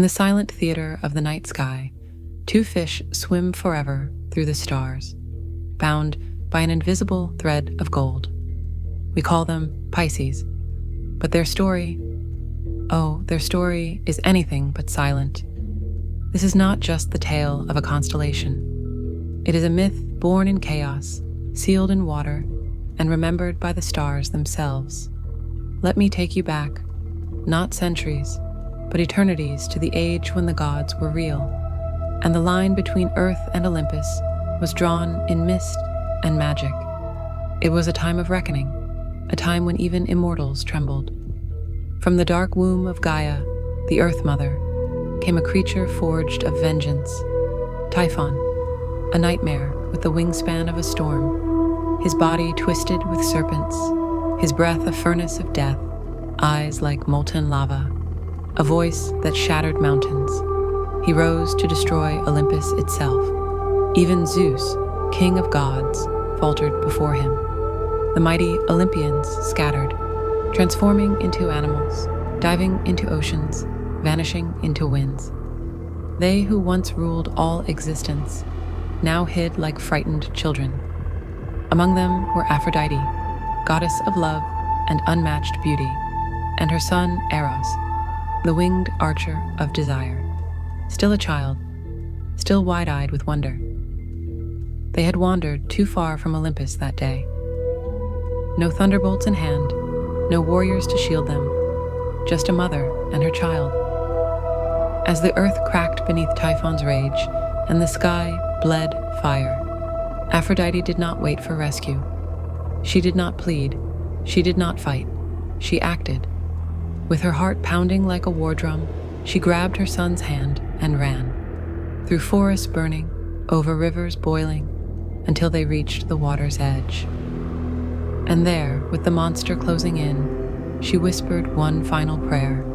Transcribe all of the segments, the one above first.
the silent theater of the night sky, two fish swim forever through the stars, bound by an invisible thread of gold. We call them Pisces, but their story is anything but silent. This is not just the tale of a constellation. It is a myth born in chaos, sealed in water, and remembered by the stars themselves. Let me take you back, not centuries, but eternities, to the age when the gods were real, and the line between Earth and Olympus was drawn in mist and magic. It was a time of reckoning, a time when even immortals trembled. From the dark womb of Gaia, the Earth Mother, came a creature forged of vengeance, Typhon, a nightmare with the wingspan of a storm, his body twisted with serpents, his breath a furnace of death, eyes like molten lava, a voice that shattered mountains. He rose to destroy Olympus itself. Even Zeus, king of gods, faltered before him. The mighty Olympians scattered, transforming into animals, diving into oceans, vanishing into winds. They who once ruled all existence now hid like frightened children. Among them were Aphrodite, goddess of love and unmatched beauty, and her son Eros, the winged archer of desire. Still a child, still wide-eyed with wonder. They had wandered too far from Olympus that day. No thunderbolts in hand, no warriors to shield them, just a mother and her child. As the earth cracked beneath Typhon's rage and the sky bled fire, Aphrodite did not wait for rescue. She did not plead, she did not fight, she acted. With her heart pounding like a war drum, she grabbed her son's hand and ran, through forests burning, over rivers boiling, until they reached the water's edge. And there, with the monster closing in, she whispered one final prayer,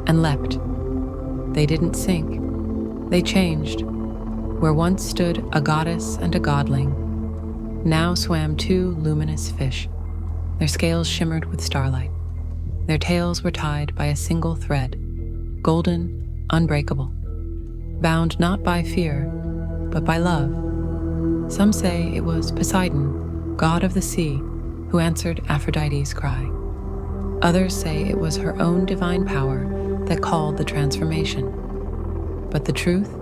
and leapt. They didn't sink, they changed. Where once stood a goddess and a godling, now swam two luminous fish. Their scales shimmered with starlight. Their tails were tied by a single thread, golden, unbreakable, bound not by fear, but by love. Some say it was Poseidon, god of the sea, who answered Aphrodite's cry. Others say it was her own divine power that called the transformation. But the truth?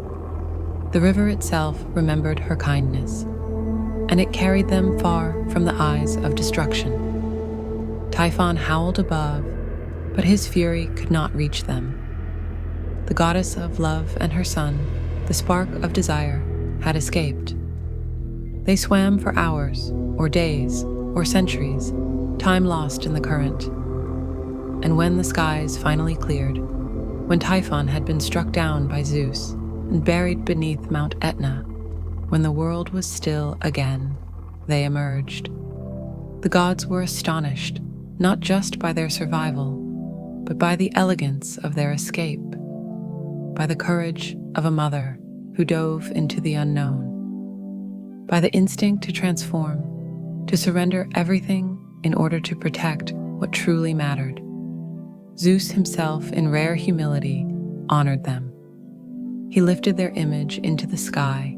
The river itself remembered her kindness, and it carried them far from the eyes of destruction. Typhon howled above, but his fury could not reach them. The goddess of love and her son, the spark of desire, had escaped. They swam for hours, or days, or centuries, time lost in the current. And when the skies finally cleared, when Typhon had been struck down by Zeus and buried beneath Mount Etna, when the world was still again, they emerged. The gods were astonished, not just by their survival, but by the elegance of their escape, by the courage of a mother who dove into the unknown, by the instinct to transform, to surrender everything in order to protect what truly mattered. Zeus himself, in rare humility, honored them. He lifted their image into the sky,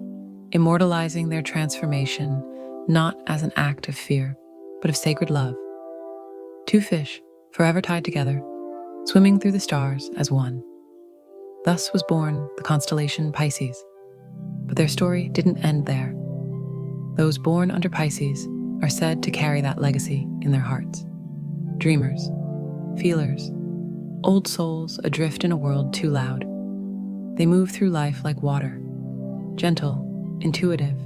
immortalizing their transformation not as an act of fear, but of sacred love. Two fish, forever tied together, swimming through the stars as one. Thus was born the constellation Pisces. But their story didn't end there. Those born under Pisces are said to carry that legacy in their hearts. Dreamers, feelers, old souls adrift in a world too loud. They move through life like water, gentle, intuitive,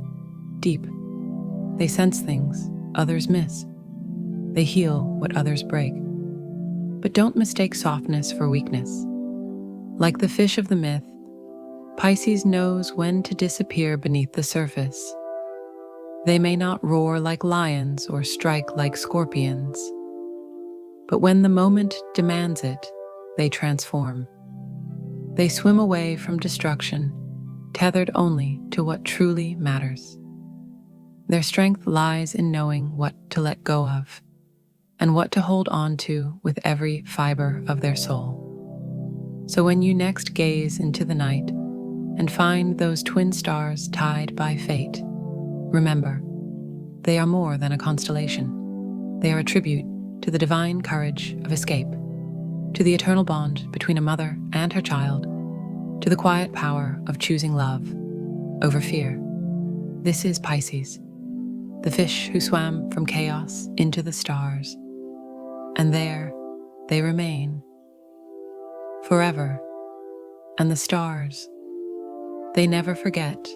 deep. They sense things others miss. They heal what others break. But don't mistake softness for weakness. Like the fish of the myth, Pisces knows when to disappear beneath the surface. They may not roar like lions or strike like scorpions, but when the moment demands it, they transform. They swim away from destruction, tethered only to what truly matters. Their strength lies in knowing what to let go of, and what to hold on to with every fiber of their soul. So when you next gaze into the night and find those twin stars tied by fate, remember, they are more than a constellation. They are a tribute to the divine courage of escape, to the eternal bond between a mother and her child, to the quiet power of choosing love over fear. This is Pisces, the fish who swam from chaos into the stars, and there they remain forever. And the stars, they never forget